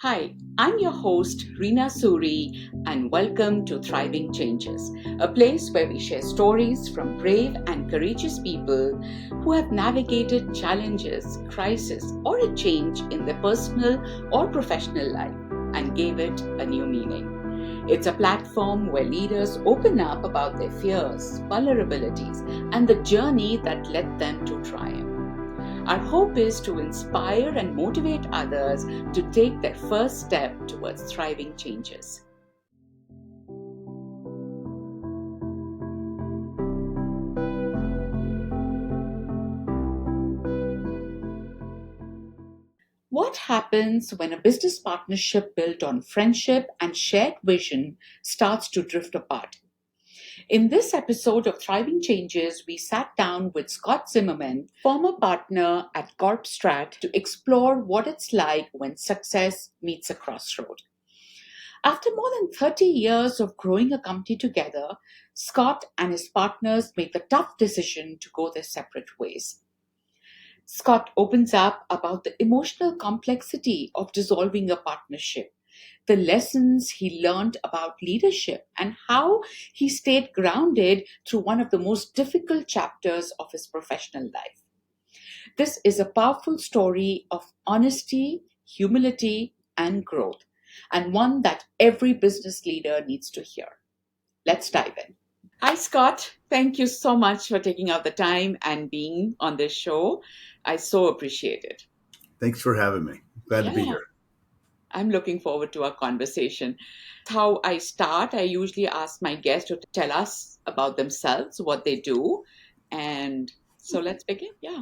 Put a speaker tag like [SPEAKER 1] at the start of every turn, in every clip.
[SPEAKER 1] Hi, I'm your host, Reena Suri, and welcome to Thriving Changes, a place where we share stories from brave and courageous people who have navigated challenges, crisis, or a change in their personal or professional life and gave it a new meaning. It's a platform where leaders open up about their fears, vulnerabilities, and the journey that led them to triumph. Our hope is to inspire and motivate others to take their first step towards thriving changes. What happens when a business partnership built on friendship and shared vision starts to drift apart? In this episode of Thriving Changes, we sat down with Scott Zimmerman, former partner at CorpStrat, to explore what it's like when success meets a crossroad. After more than 30 years of growing a company together, Scott and his partners made the tough decision to go their separate ways. Scott opens up about the emotional complexity of dissolving a partnership, the lessons he learned about leadership, and how he stayed grounded through one of the most difficult chapters of his professional life. This is a powerful story of honesty, humility, and growth, and one that every business leader needs to hear. Let's dive in. Hi, Scott. Thank you so much for taking out the time and being on this show. I so appreciate it.
[SPEAKER 2] Thanks for having me. Glad to be
[SPEAKER 1] Yeah,
[SPEAKER 2] here.
[SPEAKER 1] I'm looking forward to our conversation. How I start, I usually ask my guests to tell us about themselves, what they do. And so let's begin. Yeah.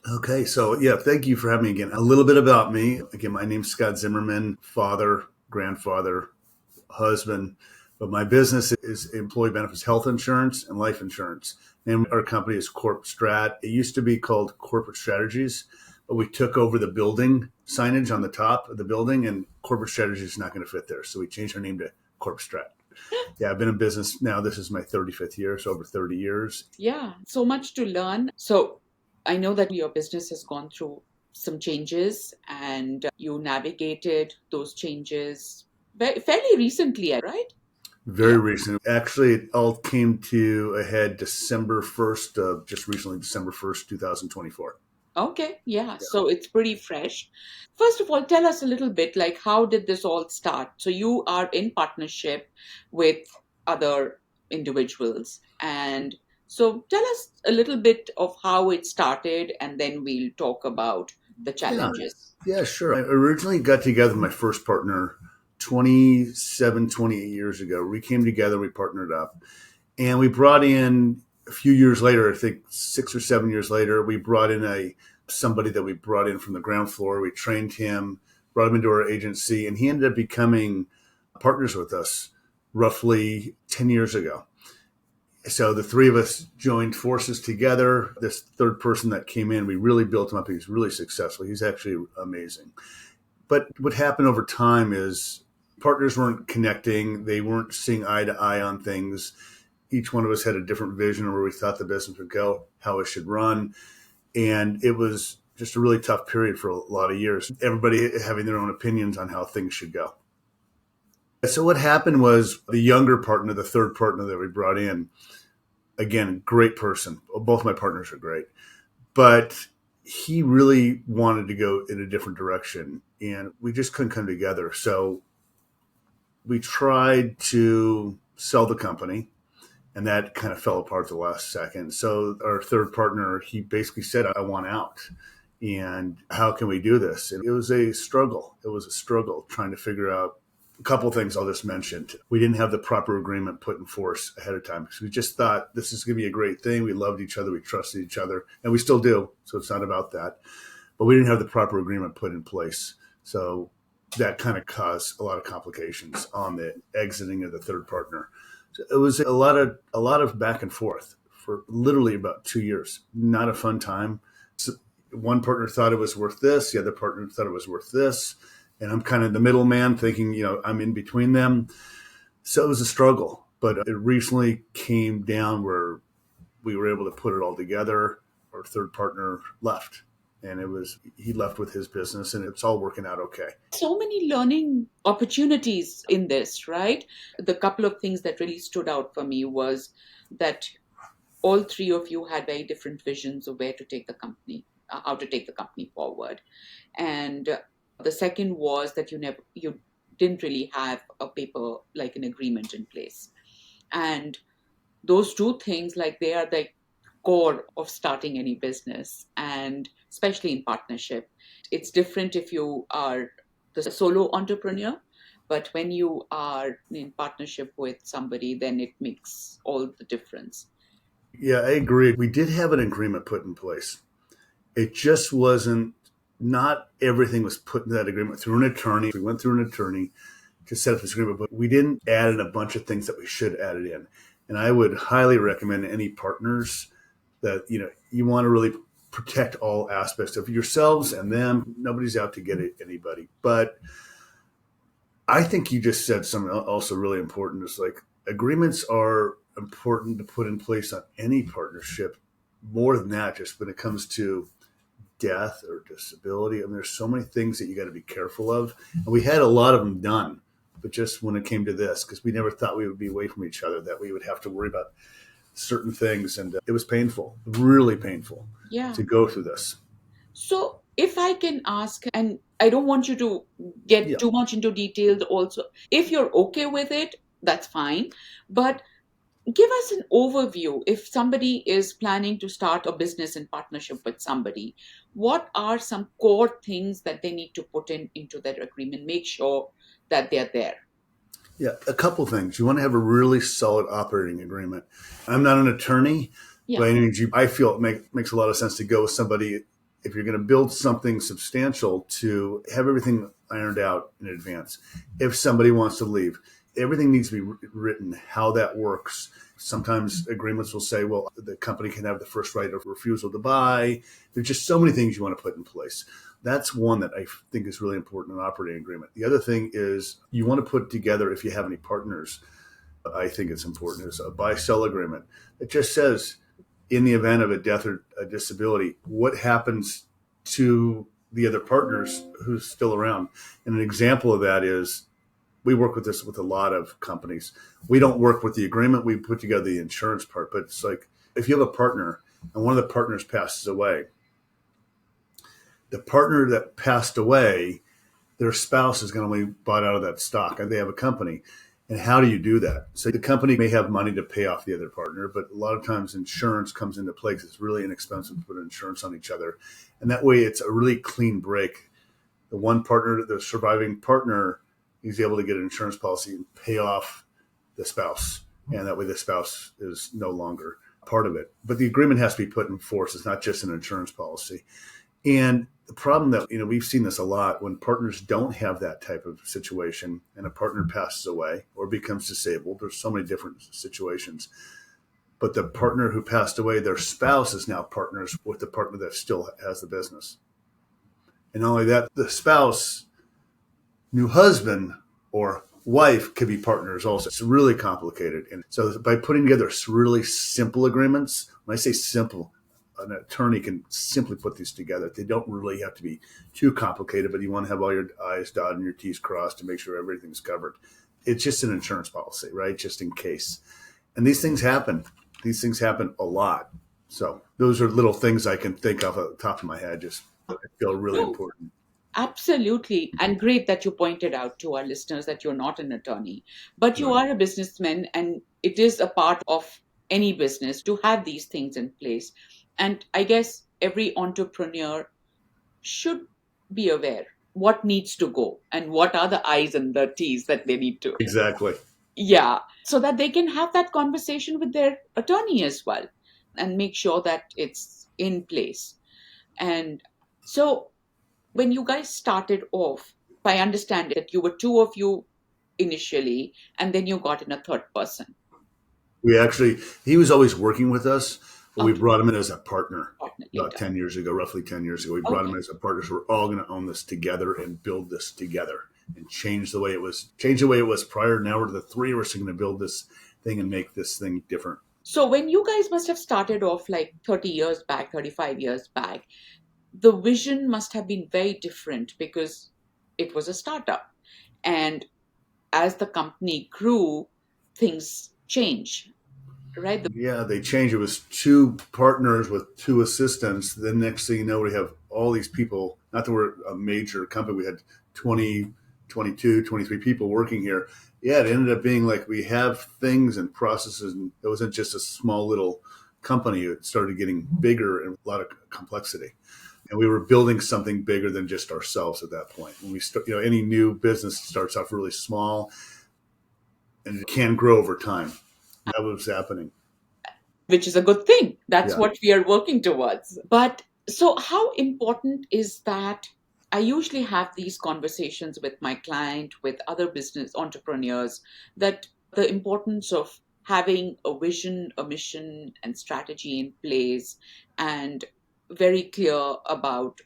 [SPEAKER 2] Okay, so yeah, thank you for having me again. A little bit about me. Again, my name's Scott Zimmerman, father, grandfather, husband, but my business is employee benefits, health insurance, and life insurance. And our company is CorpStrat. It used to be called Corporate Strategies, but we took over the building signage on the top of the building, and Corporate Strategies is not going to fit there. So we changed our name to CorpStrat. Yeah, I've been in business now. This is my 35th year, so over 30 years.
[SPEAKER 1] Yeah, so much to learn. So I know that your business has gone through some changes and you navigated those changes fairly recently, right?
[SPEAKER 2] Very
[SPEAKER 1] Yeah.
[SPEAKER 2] recent. Actually, it all came to a head December 1st, just recently, December 1st, 2024.
[SPEAKER 1] Okay. Yeah.
[SPEAKER 2] Yeah.
[SPEAKER 1] So it's pretty fresh. First of all, tell us a little bit like how did this all start? So you are in partnership with other individuals. And so tell us a little bit of how it started and then we'll talk about the
[SPEAKER 2] Yeah.
[SPEAKER 1] challenges.
[SPEAKER 2] Yeah, sure. I originally got together with my first partner 27, 28 years ago. We came together, we partnered up, and we brought in a few years later, I think 6 or 7 years later, we brought in somebody that we brought in from the ground floor. We trained him, brought him into our agency, and he ended up becoming partners with us roughly 10 years ago. So the three of us joined forces together. This third person that came in, we really built him up. He's really successful. He's actually amazing. But what happened over time is partners weren't connecting. They weren't seeing eye to eye on things. Each one of us had a different vision of where we thought the business would go, how it should run. And it was just a really tough period for a lot of years. Everybody having their own opinions on how things should go. So what happened was the younger partner, the third partner that we brought in, again, great person. Both my partners are great, but he really wanted to go in a different direction, and we just couldn't come together. So we tried to sell the company, and that kind of fell apart at the last second. So our third partner, he basically said, "I want out." And how can we do this? And it was a struggle. It was a struggle trying to figure out a couple of things I'll just mention. We didn't have the proper agreement put in force ahead of time because we just thought this is going to be a great thing. We loved each other. We trusted each other, and we still do. So it's not about that. But we didn't have the proper agreement put in place. So that kind of caused a lot of complications on the exiting of the third partner. So it was a lot of back and forth for literally about 2 years. Not a fun time. So one partner thought it was worth this. The other partner thought it was worth this. And I'm kind of the middleman thinking, I'm in between them. So it was a struggle, but it recently came down where we were able to put it all together. Our third partner left. And he left with his business and it's all working out okay.
[SPEAKER 1] So many learning opportunities in this, right? The couple of things that really stood out for me was that all three of you had very different visions of where to take the company, how to take the company forward. And the second was that you didn't really have a paper, like an agreement in place. And those two things, like, they are the core of starting any business, and especially in partnership. It's different if you are the solo entrepreneur, but when you are in partnership with somebody, then it makes all the difference.
[SPEAKER 2] Yeah, I agree. We did have an agreement put in place. It just wasn't, not everything was put in that agreement through an attorney. We went through an attorney to set up this agreement, but we didn't add in a bunch of things that we should add it in. And I would highly recommend any partners that, you want to really protect all aspects of yourselves and them. Nobody's out to get anybody. But I think you just said something also really important. It's like agreements are important to put in place on any partnership. More than that, just when it comes to death or disability, I mean, there's so many things that you got to be careful of. And we had a lot of them done, but just when it came to this, because we never thought we would be away from each other, that we would have to worry about certain things. And it was painful, really painful
[SPEAKER 1] Yeah.
[SPEAKER 2] to go through this.
[SPEAKER 1] So, if I can ask, and I don't want you to get
[SPEAKER 2] Yeah.
[SPEAKER 1] too much into details also, if you're okay with it, that's fine. But give us an overview. If somebody is planning to start a business in partnership with somebody, what are some core things that they need to put into their agreement? Make sure that they're there.
[SPEAKER 2] Yeah. A couple things. You want to have a really solid operating agreement. I'm not an attorney
[SPEAKER 1] Yeah.
[SPEAKER 2] by any means. I feel it makes a lot of sense to go with somebody if you're going to build something substantial to have everything ironed out in advance. If somebody wants to leave, everything needs to be written, how that works. Sometimes agreements will say, well, the company can have the first right of refusal to buy. There's just so many things you want to put in place. That's one that I think is really important in an operating agreement. The other thing is you want to put together, if you have any partners, I think it's important, is a buy-sell agreement. It just says, in the event of a death or a disability, what happens to the other partners who's still around. And an example of that is, we work with this with a lot of companies. We don't work with the agreement. We put together the insurance part, but it's like if you have a partner and one of the partners passes away, the partner that passed away, their spouse is going to be bought out of that stock and they have a company. And how do you do that? So the company may have money to pay off the other partner, but a lot of times insurance comes into play because it's really inexpensive to put insurance on each other. And that way it's a really clean break. The one partner, the surviving partner, is able to get an insurance policy and pay off the spouse. And that way the spouse is no longer part of it. But the agreement has to be put in force. It's not just an insurance policy. And the problem that, we've seen this a lot when partners don't have that type of situation and a partner passes away or becomes disabled. There's so many different situations. But the partner who passed away, their spouse is now partners with the partner that still has the business. And not only that, the spouse, new husband or wife could be partners also. It's really complicated. And so by putting together really simple agreements, when I say simple, an attorney can simply put these together. They don't really have to be too complicated, but you want to have all your I's dotted and your T's crossed to make sure everything's covered. It's just an insurance policy, right? Just in case. And these things happen. These things happen a lot. So those are little things I can think of at the top of my head, just that I feel really
[SPEAKER 1] No,
[SPEAKER 2] important.
[SPEAKER 1] absolutely. And great that you pointed out to our listeners that you're not an attorney, but you
[SPEAKER 2] Right.
[SPEAKER 1] are a businessman, and it is a part of any business to have these things in place. And I guess every entrepreneur should be aware what needs to go and what are the I's and the T's that they need to.
[SPEAKER 2] Exactly.
[SPEAKER 1] Yeah. So that they can have that conversation with their attorney as well and make sure that it's in place. And so when you guys started off, I understand that you were two of you initially, and then you got in a third person.
[SPEAKER 2] He was always working with us, but we
[SPEAKER 1] Okay,
[SPEAKER 2] brought him in as a partner
[SPEAKER 1] partner
[SPEAKER 2] about
[SPEAKER 1] later.
[SPEAKER 2] 10 years ago, roughly 10 years ago. We brought him
[SPEAKER 1] Okay.
[SPEAKER 2] in as a partner. So we're all going to own this together and build this together and change the way it was prior. Now we're the three of us are going to build this thing and make this thing different.
[SPEAKER 1] So when you guys must have started off like 30 years back, 35 years back, the vision must have been very different because it was a startup. And as the company grew, things change, right?
[SPEAKER 2] Yeah, they changed. It was two partners with two assistants. Then next thing you know, we have all these people. Not that we're a major company. We had 20, 22, 23 people working here. Yeah, it ended up being like we have things and processes. And it wasn't just a small little company. It started getting bigger and a lot of complexity. And we were building something bigger than just ourselves at that point. When we start, any new business starts off really small and it can grow over time. That was happening.
[SPEAKER 1] Which is a good thing. That's
[SPEAKER 2] Yeah.
[SPEAKER 1] what we are working towards. But so, how important is that? I usually have these conversations with my client, with other business entrepreneurs, that the importance of having a vision, a mission, and strategy in place, and very clear about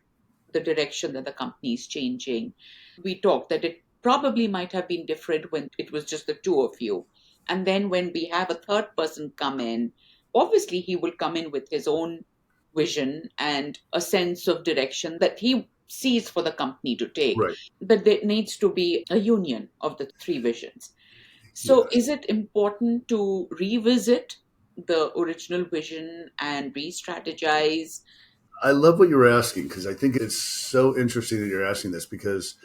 [SPEAKER 1] the direction that the company is changing. We talked that it probably might have been different when it was just the two of you. And then when we have a third person come in, obviously he will come in with his own vision and a sense of direction that he sees for the company to take.
[SPEAKER 2] Right.
[SPEAKER 1] But there needs to be a union of the three visions. So,
[SPEAKER 2] Yeah.
[SPEAKER 1] is it important to revisit the original vision and re strategize?
[SPEAKER 2] I love what you're asking because I think it's so interesting that you're asking this because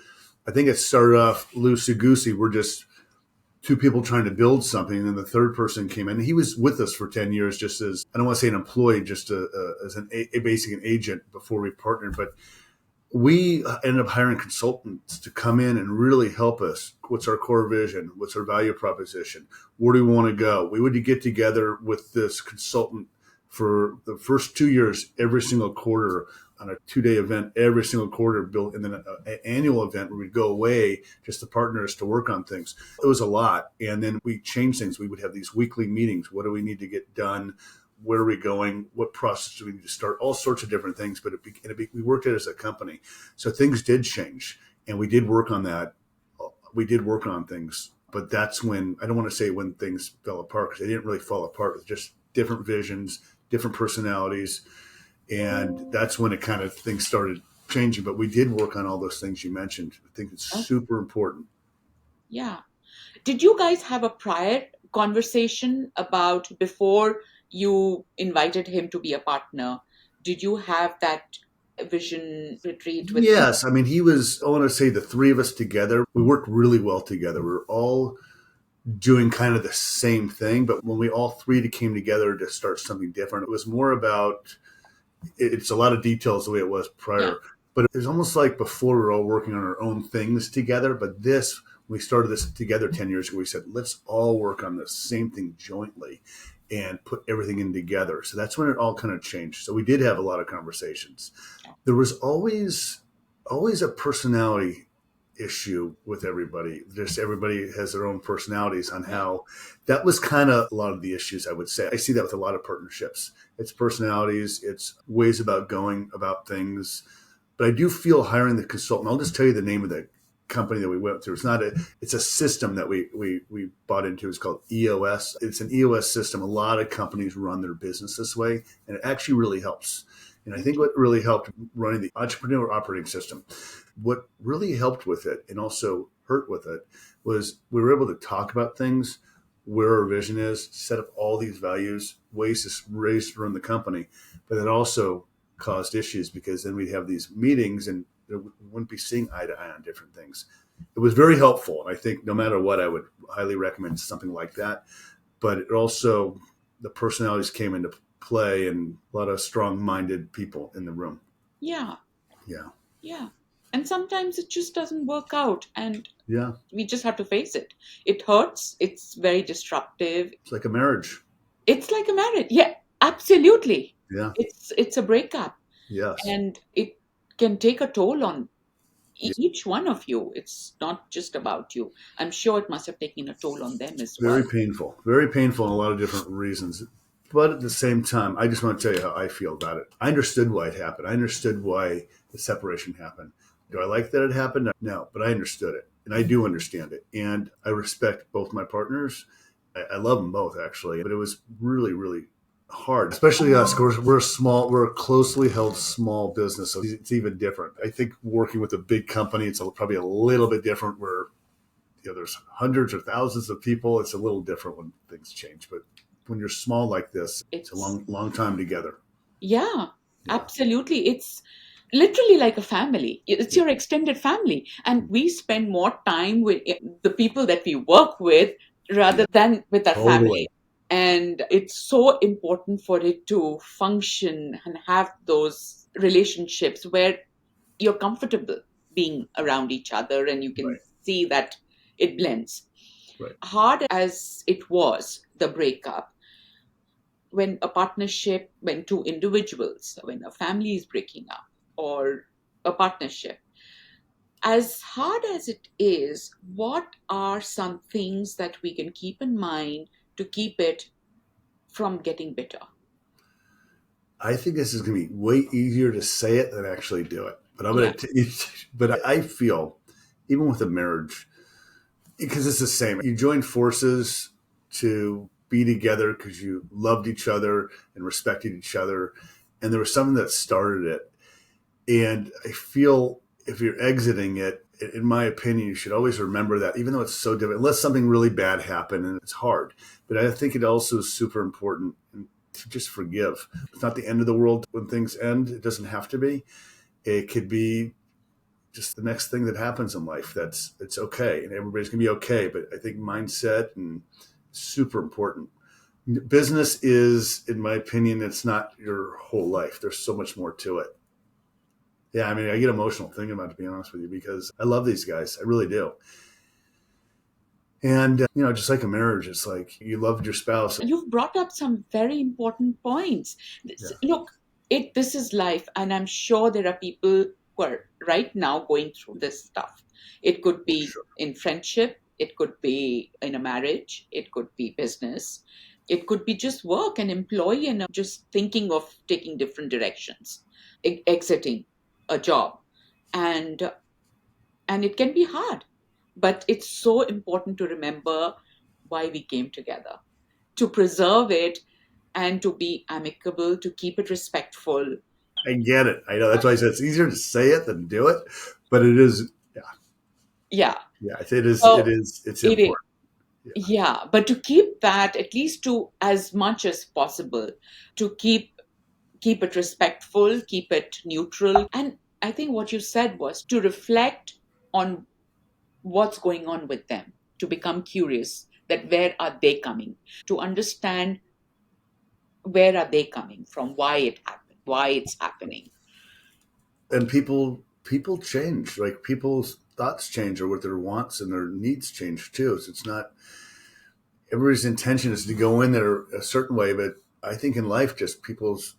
[SPEAKER 2] I think it started off loosey goosey. We're just two people trying to build something, and then the third person came in. He was with us for 10 years, just as I don't want to say an employee, just as basically an agent before we partnered. But we ended up hiring consultants to come in and really help us. What's our core vision? What's our value proposition? Where do we want to go? We would get together with this consultant for the first 2 years, every single quarter on a 2-day event, every single quarter built, and then an annual event where we'd go away just the partners to work on things. It was a lot. And then we changed things. We would have these weekly meetings. What do we need to get done? Where are we going? What process do we need to start? All sorts of different things. But we worked it as a company. So things did change and we did work on that. We did work on things, but that's when I don't want to say when things fell apart because they didn't really fall apart. It was just different visions, different personalities. And that's when it kind of things started changing. But we did work on all those things you mentioned. I think it's
[SPEAKER 1] Oh,
[SPEAKER 2] super important.
[SPEAKER 1] yeah. Did you guys have a prior conversation about before you invited him to be a partner? Did you have that vision retreat with him?
[SPEAKER 2] Yes. I mean, I want to say the three of us together, we worked really well together. We were all doing kind of the same thing. But when we all three came together to start something different, it was more about it's a lot of details the way it was
[SPEAKER 1] Yeah.
[SPEAKER 2] prior. But it was almost like before we were all working on our own things together. But this, when we started this together 10 years ago, we said, let's all work on the same thing jointly and put everything in together. So that's when it all kind of changed. So we did have a lot of conversations. There was always a personality issue with everybody. Just everybody has their own personalities on
[SPEAKER 1] Yeah.
[SPEAKER 2] how that was kind of a lot of the issues, I would say. I see that with a lot of partnerships. It's personalities, it's ways about going about things. But I do feel hiring the consultant, I'll just tell you the name of the company that we went through. It's a system that we bought into. It's called EOS. It's an EOS system. A lot of companies run their business this way, and it actually really helps. And I think what really helped running the entrepreneur operating system, what really helped with it and also hurt with it was we were able to talk about things, where our vision is, set up all these values, ways to run the company, but it also caused issues because then we'd have these meetings and we wouldn't be seeing eye to eye on different things. It was very helpful. And I think no matter what, I would highly recommend something like that. But it also, the personalities came into play and a lot of strong minded people in the room.
[SPEAKER 1] Yeah.
[SPEAKER 2] Yeah.
[SPEAKER 1] Yeah. And sometimes it just doesn't work out and
[SPEAKER 2] Yeah.
[SPEAKER 1] we just have to face it. It hurts. It's very disruptive.
[SPEAKER 2] It's like a marriage.
[SPEAKER 1] It's like a marriage. Yeah, absolutely.
[SPEAKER 2] Yeah.
[SPEAKER 1] It's a breakup
[SPEAKER 2] Yes.
[SPEAKER 1] and it can take a toll on
[SPEAKER 2] Yeah.
[SPEAKER 1] each one of you. It's not just about you. I'm sure it must have taken a toll on them as well.
[SPEAKER 2] Very painful in a lot of different reasons. But at the same time, I just want to tell you how I feel about it. I understood why it happened. I understood why the separation happened. Do I like that it happened? No, but I understood it. And I do understand it. And I respect both my partners. I love them both, actually. But it was really, really hard, especially us. Of course, we're a closely held small business, so it's even different. I think working with a big company, it's probably a little bit different. Where there's hundreds or thousands of people, it's a little different when things change. But when you're small like this, it's a
[SPEAKER 1] It's
[SPEAKER 2] long time together.
[SPEAKER 1] Yeah,
[SPEAKER 2] Yeah,
[SPEAKER 1] absolutely. It's literally like a family. It's
[SPEAKER 2] yeah,
[SPEAKER 1] your extended family. And we spend more time with the people that we work with rather
[SPEAKER 2] yeah,
[SPEAKER 1] than with our
[SPEAKER 2] totally.
[SPEAKER 1] family. And it's so important for it to function and have those relationships where you're comfortable being around each other and you can
[SPEAKER 2] Right,
[SPEAKER 1] see that it blends.
[SPEAKER 2] right.
[SPEAKER 1] Hard as it was, the breakup, when a partnership, when two individuals, when a family is breaking up, or a partnership, as hard as it is, what are some things that we can keep in mind to keep it from getting bitter?
[SPEAKER 2] I think this is going to be way easier to say it than actually do it. But I'm
[SPEAKER 1] Yeah,
[SPEAKER 2] going to. But I feel, even with a marriage, because it's the same. You join forces to be together because you loved each other and respected each other, and there was something that started it. And I feel if you're exiting it, in my opinion, you should always remember that, even though it's so different, unless something really bad happened and it's hard. But I think it also is super important to just forgive. It's not the end of the world when things end. It doesn't have to be. It could be just the next thing that happens in life. It's okay, and everybody's gonna be okay. But I think mindset and super important. Business is, in my opinion, it's not your whole life. There's so much more to it. Yeah, I mean, I get emotional thinking about it, to be honest with you, because I love these guys. I really do. And, just like a marriage, it's like you loved your spouse.
[SPEAKER 1] you've brought up some very important points.
[SPEAKER 2] Yeah,
[SPEAKER 1] Look, this is life, and I'm sure there are people who are right now going through this stuff. It could
[SPEAKER 2] for
[SPEAKER 1] be
[SPEAKER 2] sure.
[SPEAKER 1] in friendship, it could be in a marriage, it could be business, it could be just work, an employee, and just thinking of taking different directions, exiting a job. And and it can be hard, but it's so important to remember why we came together, to preserve it, and to be amicable, to keep it respectful.
[SPEAKER 2] I get it. I know. That's why I said it's easier to say it than do it. But it is, yeah,
[SPEAKER 1] Yeah.
[SPEAKER 2] yeah, it is,
[SPEAKER 1] So
[SPEAKER 2] it's
[SPEAKER 1] it is.
[SPEAKER 2] important. Yeah.
[SPEAKER 1] Yeah, but to keep that at least to as much as possible, to keep it respectful, keep it neutral. And I think what you said was to reflect on what's going on with them, to become curious that where are they coming, to understand where are they coming from, why it happened, why it's happening.
[SPEAKER 2] And people change. Like people's thoughts change, or what their wants and their needs change too. So it's not everybody's intention is to go in there a certain way, but I think in life, just people's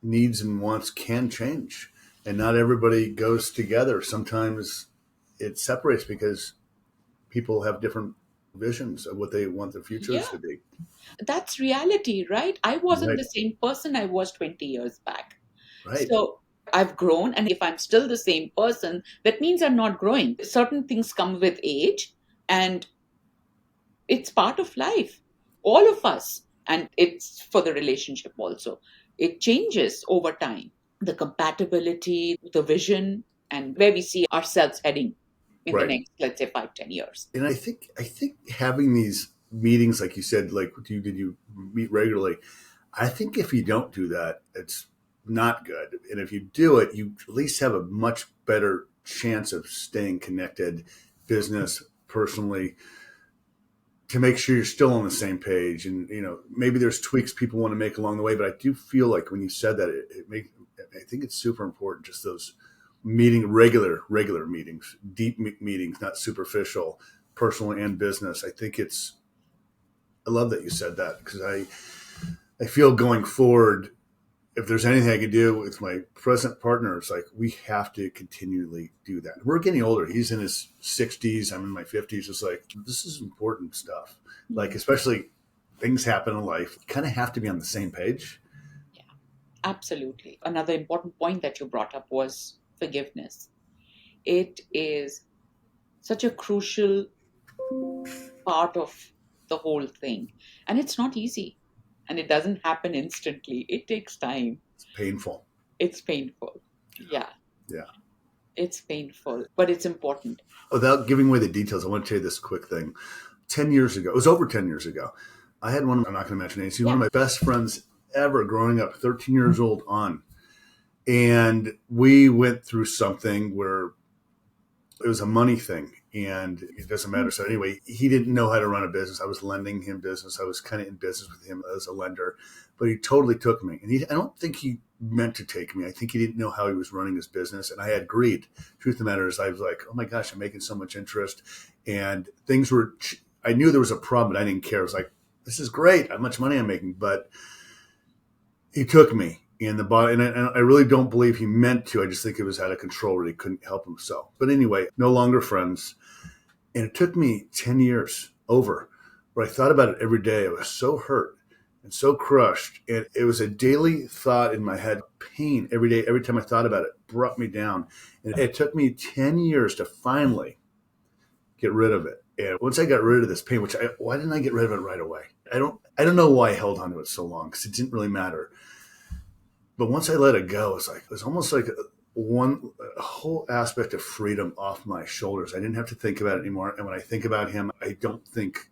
[SPEAKER 2] needs and wants can change, and not everybody goes together. Sometimes it separates because people have different visions of what they want their futures
[SPEAKER 1] Yeah,
[SPEAKER 2] to be.
[SPEAKER 1] that's reality, right? I wasn't
[SPEAKER 2] Right,
[SPEAKER 1] the same person I was 20 years back.
[SPEAKER 2] right.
[SPEAKER 1] So I've grown, and if I'm still the same person, that means I'm not growing. Certain things come with age, and it's part of life, all of us. And it's for the relationship also. It changes over time. The compatibility, the vision, and where we see ourselves heading in the
[SPEAKER 2] Right.
[SPEAKER 1] next, let's say, 5, 10 years.
[SPEAKER 2] And I think having these meetings, like you said, like did you meet regularly? I think if you don't do that, it's not good. And if you do it, you at least have a much better chance of staying connected, business, personally, to make sure you're still on the same page. And maybe there's tweaks people want to make along the way, but I do feel like when you said that, I think it's super important. Just those regular meetings, deep meetings, not superficial, personal and business. I think it's. I love that you said that because I feel going forward, if there's anything I could do with my present partner, it's like we have to continually do that. We're getting older. He's in his 60s. I'm in my 50s. It's like this is important stuff. Like
[SPEAKER 1] Yeah.
[SPEAKER 2] especially things happen in life. You kind of have to be on the same page.
[SPEAKER 1] Yeah, absolutely. Another important point that you brought up was forgiveness. It is such a crucial part of the whole thing. And it's not easy. And it doesn't happen instantly. It takes time.
[SPEAKER 2] It's painful.
[SPEAKER 1] It's painful. Yeah,
[SPEAKER 2] Yeah.
[SPEAKER 1] it's painful, but it's important.
[SPEAKER 2] Without giving away the details, I want to tell you this quick thing. 10 years ago, it was over 10 years ago, I had one, I'm not going to mention names, he's one
[SPEAKER 1] Yeah.
[SPEAKER 2] of my best friends ever growing up, 13 years old on. And we went through something where it was a money thing and it doesn't matter. So anyway, he didn't know how to run a business. I was lending him business. I was kind of in business with him as a lender, but he totally took me. And I don't think he meant to take me. I think he didn't know how he was running his business. And I had greed. Truth of the matter is I was like, oh my gosh, I'm making so much interest. And things were, I knew there was a problem, but I didn't care. I was like, this is great. How much money I'm making. But he took me in the body, and I really don't believe he meant to. I just think it was out of control, or he couldn't help himself. But anyway, no longer friends. And it took me 10 years over where I thought about it every day. I was so hurt and so crushed. And it was a daily thought in my head, pain every day. Every time I thought about it, brought me down. And it took me 10 years to finally get rid of it. And once I got rid of this pain, why didn't I get rid of it right away? I don't know why I held on to it so long, because it didn't really matter. But once I let it go, it was almost like a whole aspect of freedom off my shoulders. I didn't have to think about it anymore. And when I think about him, I don't think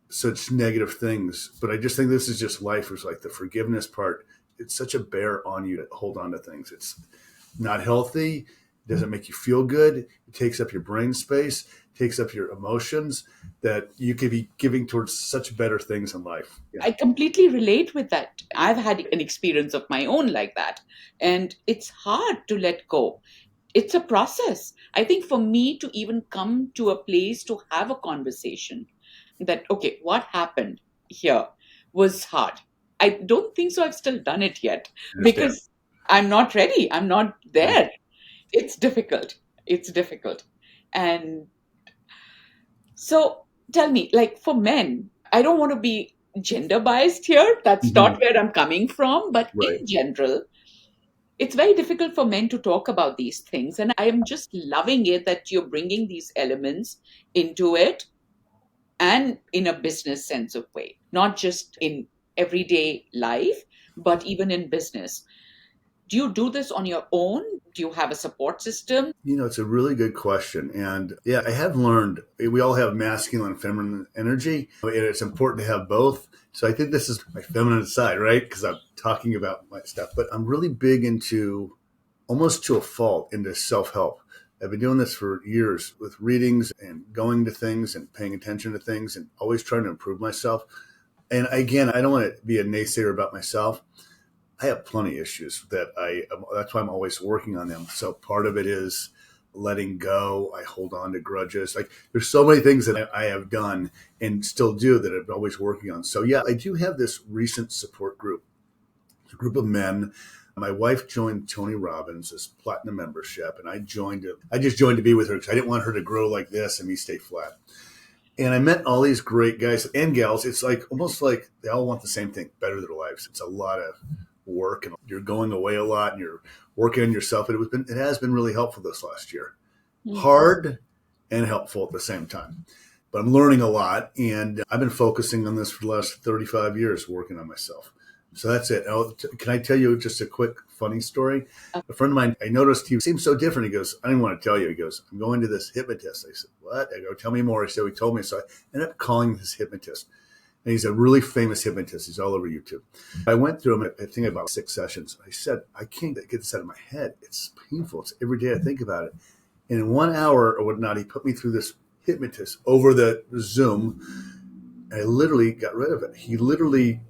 [SPEAKER 2] such negative things. But I just think this is just life. It's like the forgiveness part. It's such a bear on you to hold on to things. It's not healthy. It doesn't make you feel good. It takes up your brain space, takes up your emotions that you could be giving towards such better things in life. Yeah.
[SPEAKER 1] I completely relate with that. I've had an experience of my own like that. And it's hard to let go. It's a process. I think for me to even come to a place to have a conversation that, okay, what happened here was hard. I don't think so. I've still done it yet
[SPEAKER 2] I understand.
[SPEAKER 1] because I'm not ready. I'm not
[SPEAKER 2] Yeah.
[SPEAKER 1] there. It's difficult. It's difficult. And so tell me, like for men, I don't want to be gender biased here. That's not
[SPEAKER 2] Mhm.
[SPEAKER 1] where I'm coming from. But
[SPEAKER 2] Right.
[SPEAKER 1] in general, it's very difficult for men to talk about these things. And I am just loving it that you're bringing these elements into it and in a business sense of way, not just in everyday life, but even in business. Do you do this on your own? Do you have a support system?
[SPEAKER 2] It's a really good question. And yeah, I have learned we all have masculine and feminine energy, and it's important to have both. So I think this is my feminine side, right? Because I'm talking about my stuff, but I'm really big into, almost to a fault, into self help. I've been doing this for years with readings and going to things and paying attention to things and always trying to improve myself. And again, I don't want to be a naysayer about myself. I have plenty of issues that's why I'm always working on them. So part of it is letting go. I hold on to grudges. Like there's so many things that I have done and still do that I'm always working on. So yeah, I do have this recent support group. It's a group of men. My wife joined Tony Robbins' as platinum membership, and I joined it. I just joined to be with her because I didn't want her to grow like this and me stay flat. And I met all these great guys and gals. It's like almost like they all want the same thing, better their lives. It's a lot of work and you're going away a lot and you're working on yourself. It has been really helpful this last year.
[SPEAKER 1] Hmm.
[SPEAKER 2] Hard and helpful at the same time. But I'm learning a lot, and I've been focusing on this for the last 35 years, working on myself. So that's it. Can I tell you just a quick funny story? A friend of mine, I noticed he seemed so different. He goes, I didn't want to tell you. He goes, I'm going to this hypnotist. I said, what? I go, tell me more. So he told me. So I ended up calling this hypnotist. And he's a really famous hypnotist. He's all over YouTube. I went through him, I think about 6 sessions. I said, I can't get this out of my head. It's painful. It's every day I think about it. And in 1 hour or whatnot, he put me through this hypnotist over the Zoom. And I literally got rid of it. He literally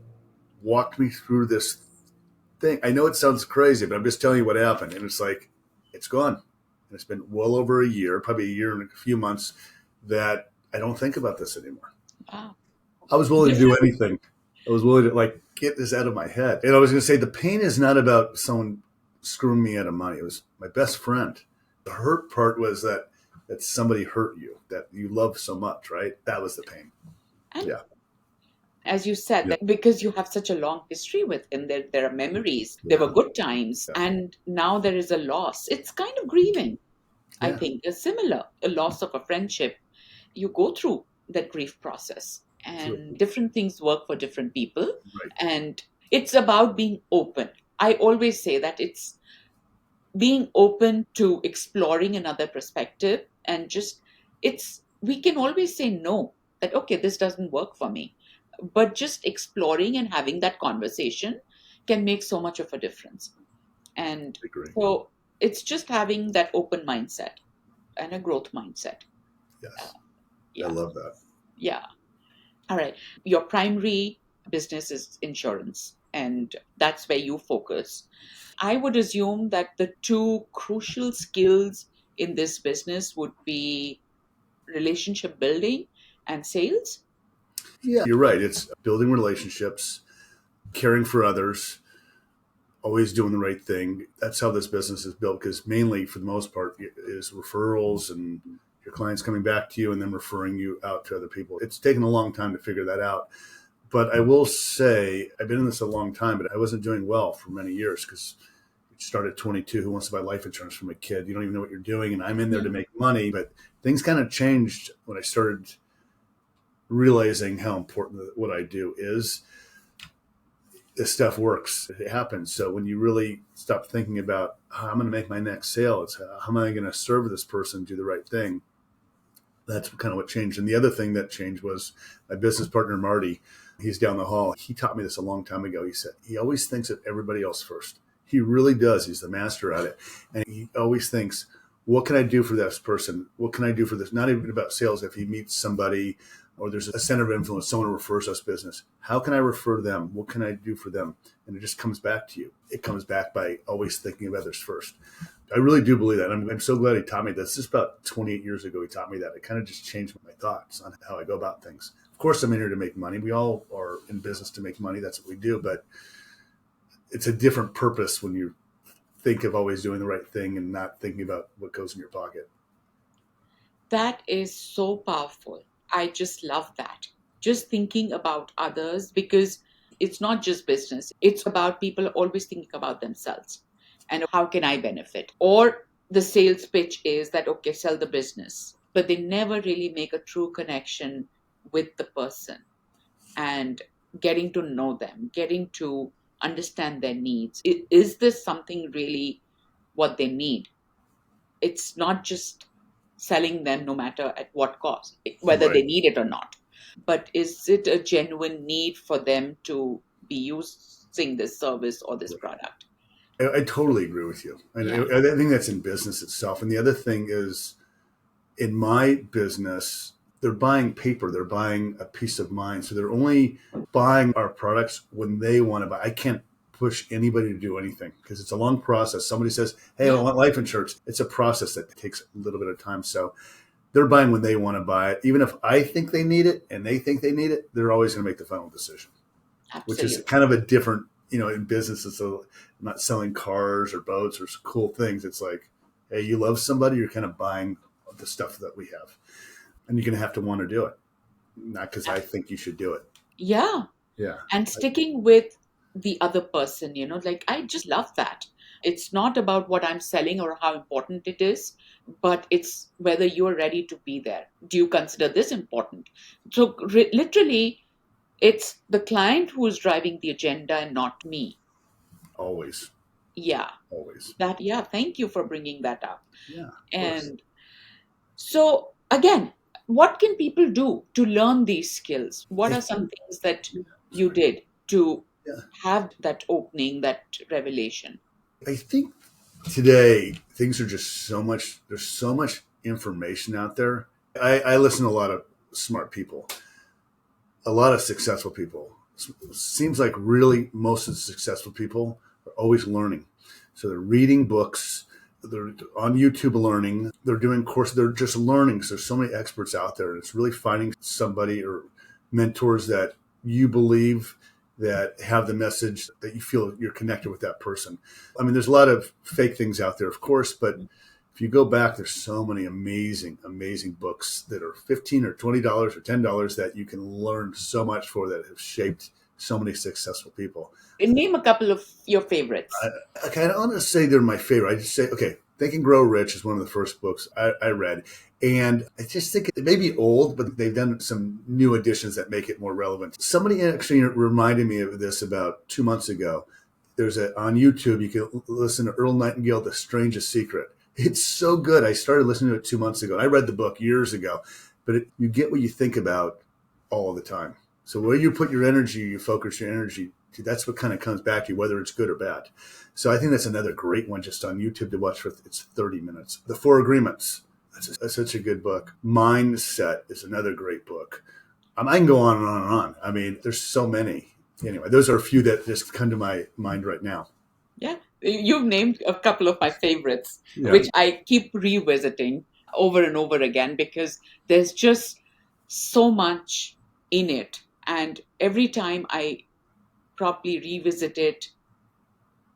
[SPEAKER 2] walked me through this thing. I know it sounds crazy, but I'm just telling you what happened. And it's like, it's gone. And it's been well over a year, probably a year and a few months, that I don't think about this anymore.
[SPEAKER 1] Wow.
[SPEAKER 2] I was willing to do
[SPEAKER 1] Different.
[SPEAKER 2] anything. I was willing to get this out of my head. And I was going to say the pain is not about someone screwing me out of money. It was my best friend. The hurt part was that somebody hurt you, that you love so much, right? That was the pain.
[SPEAKER 1] And
[SPEAKER 2] Yeah.
[SPEAKER 1] as you said,
[SPEAKER 2] Yeah.
[SPEAKER 1] that because you have such a long history with him, there are memories, there were
[SPEAKER 2] Yeah.
[SPEAKER 1] good times,
[SPEAKER 2] Yeah.
[SPEAKER 1] and now there is a loss. It's kind of grieving, I
[SPEAKER 2] Yeah.
[SPEAKER 1] think, a similar, a loss of a friendship. You go through that grief process.
[SPEAKER 2] True.
[SPEAKER 1] and different things work for different people.
[SPEAKER 2] Right.
[SPEAKER 1] And it's about being open. I always say that it's being open to exploring another perspective, and just, it's, we can always say no, that okay, this doesn't work for me, but just exploring and having that conversation can make so much of a difference. And
[SPEAKER 2] I agree.
[SPEAKER 1] so it's just having that open mindset and a growth mindset. uh,
[SPEAKER 2] Yes. I
[SPEAKER 1] yeah.
[SPEAKER 2] love that.
[SPEAKER 1] Yeah. All right. Your primary business is insurance, and that's where you focus. I would assume that the two crucial skills in this business would be relationship building and sales.
[SPEAKER 2] Yeah, you're right. It's building relationships, caring for others, always doing the right thing. That's how this business is built, because mainly, for the most part, is referrals and your clients coming back to you and then referring you out to other people. It's taken a long time to figure that out. But I will say, I've been in this a long time, but I wasn't doing well for many years, because you start at 22, who wants to buy life insurance from a kid? You don't even know what you're doing. And I'm in there to make money. But things kind of changed when I started realizing how important what I do is. This stuff works. It happens. So when you really stop thinking about how I'm going to make my next sale, it's how am I going to serve this person, do the right thing. That's kind of what changed. And the other thing that changed was my business partner, Marty. He's down the hall. He taught me this a long time ago. He said, he always thinks of everybody else first. He really does. He's the master at it. And he always thinks, what can I do for this person? What can I do for this? Not even about sales. If he meets somebody or there's a center of influence, someone refers us business, how can I refer them? What can I do for them? And it just comes back to you. It comes back by always thinking of others first. I really do believe that. I'm so glad he taught me that. This is about 28 years ago he taught me that. It kind of just changed my thoughts on how I go about things. Of course, I'm in here to make money. We all are in business to make money. That's what we do. But it's a different purpose when you think of always doing the right thing and not thinking about what goes in your pocket.
[SPEAKER 1] That is so powerful. I just love that. Just thinking about others, because it's not just business, it's about people always thinking about themselves and how can I benefit. Or the sales pitch is that, okay, sell the business, but they never really make a true connection with the person and getting to know them, getting to understand their needs. Is this something really what they need? It's not just selling them no matter at what cost, whether
[SPEAKER 2] Right.
[SPEAKER 1] they need it or not. But is it a genuine need for them to be using this service or this product?
[SPEAKER 2] I totally agree with you. And
[SPEAKER 1] Yeah.
[SPEAKER 2] I think that's in business itself. And the other thing is, in my business, they're buying paper, they're buying a peace of mind. So they're only buying our products when they want to buy. I can't push anybody to do anything because it's a long process. Somebody says, hey, I
[SPEAKER 1] Yeah.
[SPEAKER 2] want life insurance. It's a process that takes a little bit of time. So they're buying when they want to buy it. Even if I think they need it and they think they need it, they're always going to make the final decision, which is
[SPEAKER 1] Absolutely.
[SPEAKER 2] kind of a different, in business, it's not selling cars or boats or cool things. It's like, hey, you love somebody, you're kind of buying the stuff that we have. And you're going to have to want to do it, not because I think you should do it.
[SPEAKER 1] Yeah.
[SPEAKER 2] Yeah.
[SPEAKER 1] And sticking with the other person, like, I just love that. It's not about what I'm selling or how important it is, but it's whether you're ready to be there. Do you consider this important? So, literally, it's the client who is driving the agenda and not me.
[SPEAKER 2] Always.
[SPEAKER 1] Yeah.
[SPEAKER 2] Always.
[SPEAKER 1] Yeah. Thank you for bringing that up.
[SPEAKER 2] Yeah, of course.
[SPEAKER 1] And so, again, what can people do to learn these skills? What
[SPEAKER 2] I
[SPEAKER 1] are some
[SPEAKER 2] think,
[SPEAKER 1] things that
[SPEAKER 2] yeah,
[SPEAKER 1] you
[SPEAKER 2] sorry.
[SPEAKER 1] did to
[SPEAKER 2] Yeah.
[SPEAKER 1] have that opening, that revelation?
[SPEAKER 2] I think today things are just there's so much information out there. I listen to a lot of smart people, a lot of successful people. Seems like really most of the successful people are always learning. So they're reading books, they're on YouTube learning, they're doing courses, they're just learning. So there's so many experts out there, and it's really finding somebody or mentors that you believe that have the message that you feel you're connected with that person. I mean, there's a lot of fake things out there, of course, but if you go back, there's so many amazing, amazing books that are $15 or $20 or $10 that you can learn so much for, that have shaped so many successful people.
[SPEAKER 1] And name a couple of your favorites.
[SPEAKER 2] I kind of want to say they're my favorite. I just say, okay, Think and Grow Rich is one of the first books I read. And I just think it may be old, but they've done some new additions that make it more relevant. Somebody actually reminded me of this about 2 months ago. There's on YouTube, you can listen to Earl Nightingale, The Strangest Secret. It's so good. I started listening to it 2 months ago. And I read the book years ago, but you get what you think about all the time. So where you put your energy, you focus your energy, that's what kind of comes back to you, whether it's good or bad. So I think that's another great one just on YouTube to watch for it's 30 minutes. The Four Agreements. That's such a good book. Mindset is another great book. I can go on and on and on. I mean, there's so many. Anyway, those are a few that just come to my mind right now.
[SPEAKER 1] Yeah, you've named a couple of my favorites,
[SPEAKER 2] Yeah.
[SPEAKER 1] which I keep revisiting over and over again because there's just so much in it. And every time I probably revisit it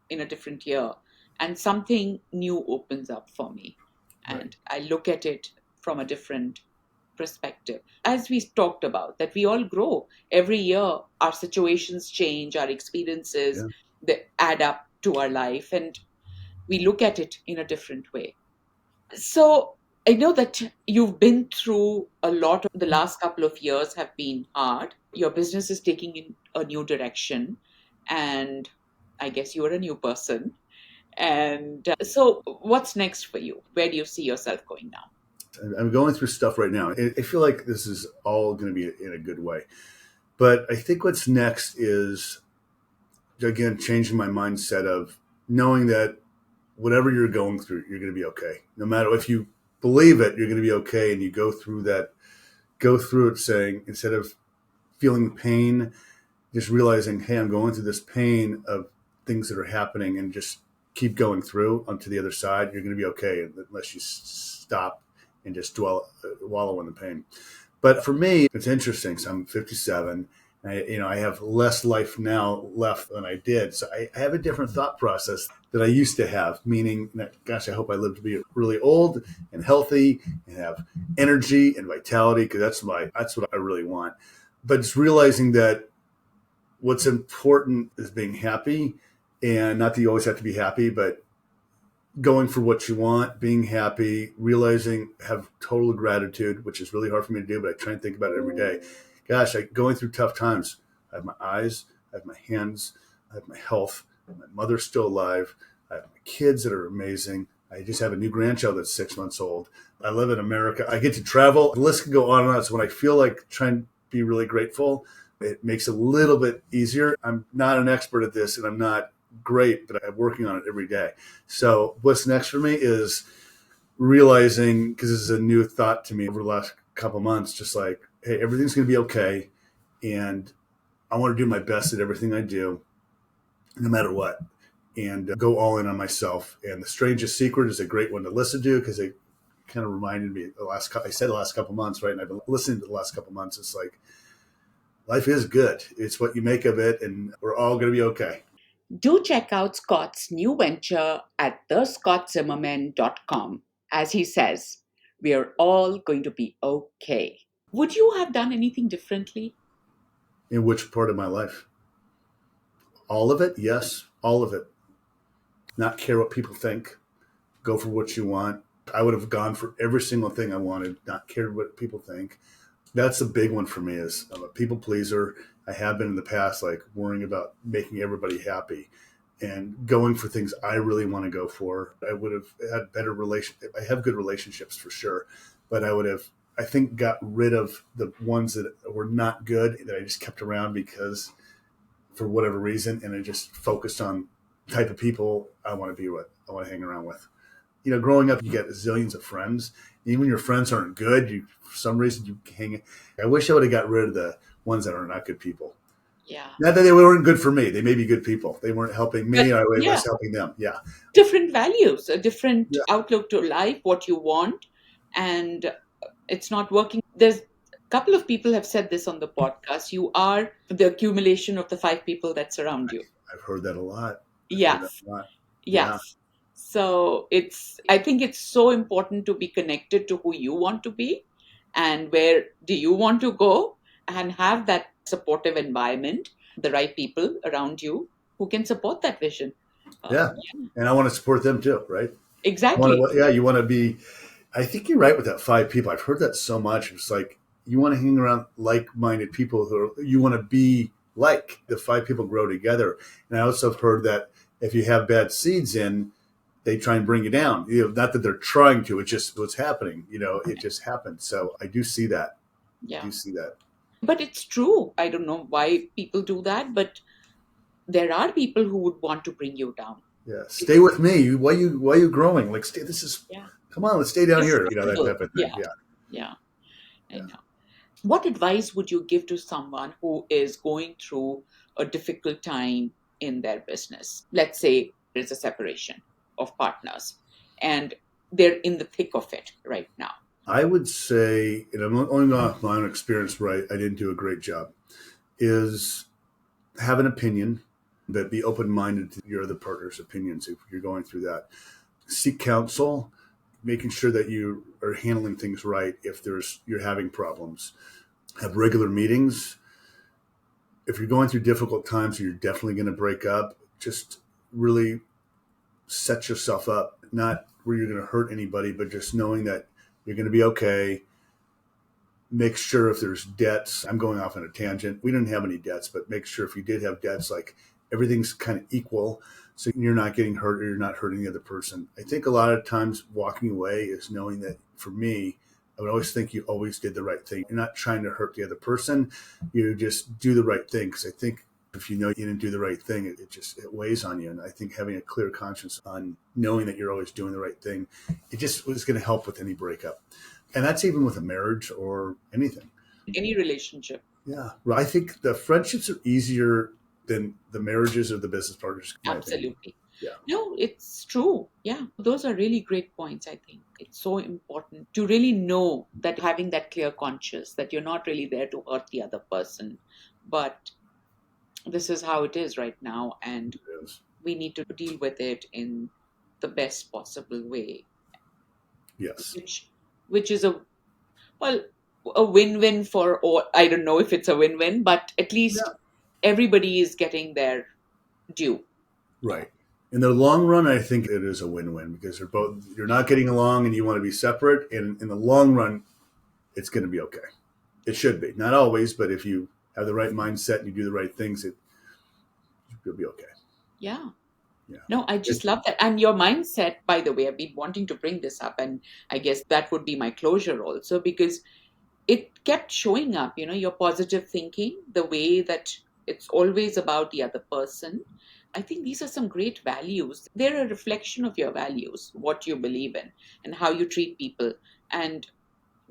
[SPEAKER 1] in a different year, and something new opens up for me,
[SPEAKER 2] Right.
[SPEAKER 1] and I look at it from a different perspective. As we talked about, that we all grow every year, our situations change, our experiences
[SPEAKER 2] Yeah.
[SPEAKER 1] they add up to our life, and we look at it in a different way. So I know that you've been through a lot. Of the last couple of years have been hard. Your business is taking in a new direction, and I guess you're a new person. And so, what's next for you? Where do you see yourself going now?
[SPEAKER 2] I'm going through stuff right now. I feel like this is all going to be in a good way. But I think what's next is, again, changing my mindset of knowing that whatever you're going through, you're going to be okay. No matter if you believe it, you're going to be okay. And you go through it saying, instead of feeling pain, just realizing, hey, I'm going through this pain of things that are happening and just keep going through onto the other side. You're going to be okay unless you stop and just wallow in the pain. But for me, it's interesting. So I'm 57. I have less life now left than I did. So I have a different thought process that I used to have, meaning that, gosh, I hope I live to be really old and healthy and have energy and vitality, because that's what I really want. But it's realizing that what's important is being happy, and not that you always have to be happy, but going for what you want, being happy, realizing, have total gratitude, which is really hard for me to do, but I try and think about it every day. Gosh, going through tough times. I have my eyes, I have my hands, I have my health. My mother's still alive. I have my kids that are amazing. I just have a new grandchild that's 6 months old. I live in America. I get to travel. The list can go on and on. So when I feel like trying to be really grateful, it makes it a little bit easier. I'm not an expert at this, and I'm not great, but I'm working on it every day. So what's next for me is realizing, because this is a new thought to me over the last couple of months, just like, hey, everything's going to be okay. And I want to do my best at everything I do, no matter what, and go all in on myself. And The Strangest Secret is a great one to listen to, because it kind of reminded me I said the last couple of months, right? And I've been listening to the last couple of months. It's like, life is good. It's what you make of it, and we're all going to be okay.
[SPEAKER 1] Do check out Scott's new venture at thescottzimmerman.com. As he says, we are all going to be okay. Would you have done anything differently?
[SPEAKER 2] In which part of my life? All of it? Yes, all of it. Not care what people think. Go for what you want. I would have gone for every single thing I wanted, not cared what people think. That's a big one for me. Is I'm a people pleaser. I have been in the past, like worrying about making everybody happy and going for things I really want to go for. I would have had better I have good relationships for sure, but I would have, I think, got rid of the ones that were not good that I just kept around because for whatever reason, and I just focused on the type of people I want to be with, I want to hang around with. Growing up, you get zillions of friends. Even when your friends aren't good, for some reason you hang. I wish I would have got rid of the ones that are not good people.
[SPEAKER 1] Yeah.
[SPEAKER 2] Not that they weren't good for me; they may be good people. They weren't helping
[SPEAKER 1] But
[SPEAKER 2] me, or I
[SPEAKER 1] yeah,
[SPEAKER 2] was helping them. Yeah,
[SPEAKER 1] different values, a different
[SPEAKER 2] yeah,
[SPEAKER 1] outlook to life, what you want, and it's not working. There's a couple of people have said this on the podcast. You are the accumulation of the five people that surround you.
[SPEAKER 2] I've heard that a lot. I've heard that
[SPEAKER 1] Yes.
[SPEAKER 2] a lot. Yeah,
[SPEAKER 1] Yes. So I think it's so important to be connected to who you want to be and where do you want to go, and have that supportive environment, the right people around you who can support that vision.
[SPEAKER 2] yeah,
[SPEAKER 1] Yeah,
[SPEAKER 2] and I want to support them too, right?
[SPEAKER 1] exactly.
[SPEAKER 2] Yeah, you want to be. I think you're right with that 5 people. I've heard that so much. It's like you want to hang around like-minded people you want to be like. The 5 people grow together. And I also have heard that if you have bad seeds in, they try and bring you down. Not that they're trying to. It's just what's happening. It just happens. So I do see that. I
[SPEAKER 1] Yeah.
[SPEAKER 2] do see that.
[SPEAKER 1] But it's true. I don't know why people do that, but there are people who would want to bring you down.
[SPEAKER 2] Yeah. Stay with me. Why you growing? Like stay. This is.
[SPEAKER 1] Yeah.
[SPEAKER 2] Come on. Let's stay down
[SPEAKER 1] It's
[SPEAKER 2] here. That
[SPEAKER 1] possible.
[SPEAKER 2] type of thing.
[SPEAKER 1] Yeah.
[SPEAKER 2] Yeah.
[SPEAKER 1] Yeah. I
[SPEAKER 2] Yeah.
[SPEAKER 1] know. What advice would you give to someone who is going through a difficult time in their business? Let's say there's a separation of partners and they're in the thick of it right now.
[SPEAKER 2] I would say, and I'm only going off my own experience, right? I didn't do a great job. Is have an opinion, but be open minded to your other partner's opinions if you're going through that. Seek counsel, making sure that you are handling things right if you're having problems. Have regular meetings. If you're going through difficult times, you're definitely going to break up. Just really set yourself up, not where you're going to hurt anybody, but just knowing that you're going to be okay. Make sure if there's debts, I'm going off on a tangent. We didn't have any debts, but make sure if you did have debts, like everything's kind of equal. So you're not getting hurt or you're not hurting the other person. I think a lot of times walking away is knowing that for me, I would always think you always did the right thing. You're not trying to hurt the other person. You just do the right thing. Because I think if you know you didn't do the right thing, it weighs on you. And I think having a clear conscience on knowing that you're always doing the right thing, it just was going to help with any breakup. And that's even with a marriage or anything.
[SPEAKER 1] Any relationship.
[SPEAKER 2] Yeah. Well, I think the friendships are easier than the marriages or the business partners.
[SPEAKER 1] Absolutely.
[SPEAKER 2] Yeah.
[SPEAKER 1] No, it's true. Yeah. Those are really great points, I think. It's so important to really know that having that clear conscience that you're not really there to hurt the other person, but this is how it is right now. And
[SPEAKER 2] Yes.
[SPEAKER 1] we need to deal with it in the best possible way.
[SPEAKER 2] Yes.
[SPEAKER 1] Which is a win-win for, or I don't know if it's a win-win, but at least everybody is getting their due.
[SPEAKER 2] Right. In the long run, I think it is a win-win because you're not getting along and you want to be separate. And in the long run, it's going to be okay. It should be. Not always, but if you have the right mindset and you do the right things, you'll be okay.
[SPEAKER 1] Yeah.
[SPEAKER 2] Yeah.
[SPEAKER 1] No, I just love that. And your mindset, by the way, I've been wanting to bring this up, and I guess that would be my closure also, because it kept showing up, your positive thinking, the way that it's always about the other person. I think these are some great values. They're a reflection of your values, what you believe in, and how you treat people. And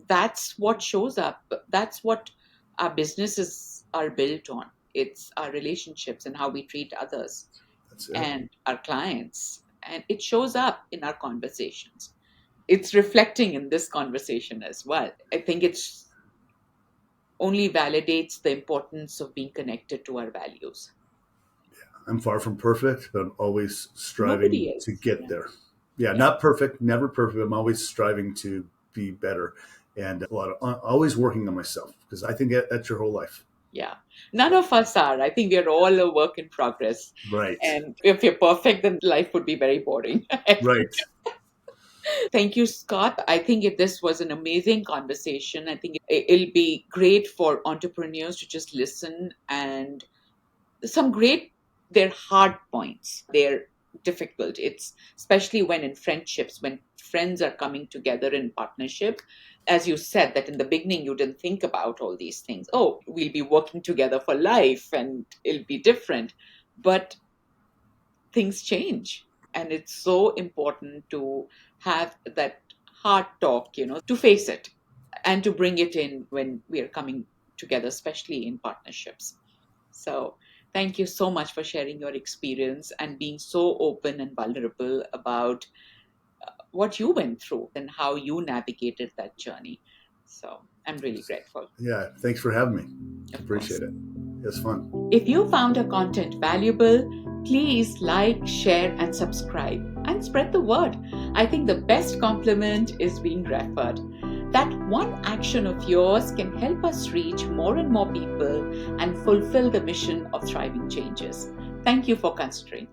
[SPEAKER 1] that's what shows up. That's what our businesses are built on. It's our relationships and how we treat others
[SPEAKER 2] That's it.
[SPEAKER 1] and our clients. And it shows up in our conversations. It's reflecting in this conversation as well. I think it's only validates the importance of being connected to our values.
[SPEAKER 2] I'm far from perfect, but I'm always
[SPEAKER 1] Nobody
[SPEAKER 2] striving
[SPEAKER 1] is.
[SPEAKER 2] to get
[SPEAKER 1] Yeah.
[SPEAKER 2] there. Yeah,
[SPEAKER 1] Yeah.
[SPEAKER 2] not perfect, never perfect. I'm always striving to be better and always working on myself because I think that's your whole life.
[SPEAKER 1] Yeah. None of us are. I think we're all a work in progress.
[SPEAKER 2] Right.
[SPEAKER 1] And if you're perfect, then life would be very boring.
[SPEAKER 2] Right.
[SPEAKER 1] Thank you, Scott. I think this was an amazing conversation. I think it'll be great for entrepreneurs to just listen, and some great, they're hard points. They're difficult. It's especially when in friendships, when friends are coming together in partnership. As you said, that in the beginning you didn't think about all these things. Oh, we'll be working together for life and it'll be different. But things change. And it's so important to have that hard talk, to face it and to bring it in when we are coming together, especially in partnerships. So, thank you so much for sharing your experience and being so open and vulnerable about what you went through and how you navigated that journey. So, I'm really grateful.
[SPEAKER 2] Yeah. Thanks for having me.
[SPEAKER 1] Of
[SPEAKER 2] Appreciate
[SPEAKER 1] course.
[SPEAKER 2] it. It's fun.
[SPEAKER 1] If you found our content valuable, please like, share, and subscribe and spread the word. I think the best compliment is being referred. That one action of yours can help us reach more and more people and fulfill the mission of thriving changes. Thank you for considering.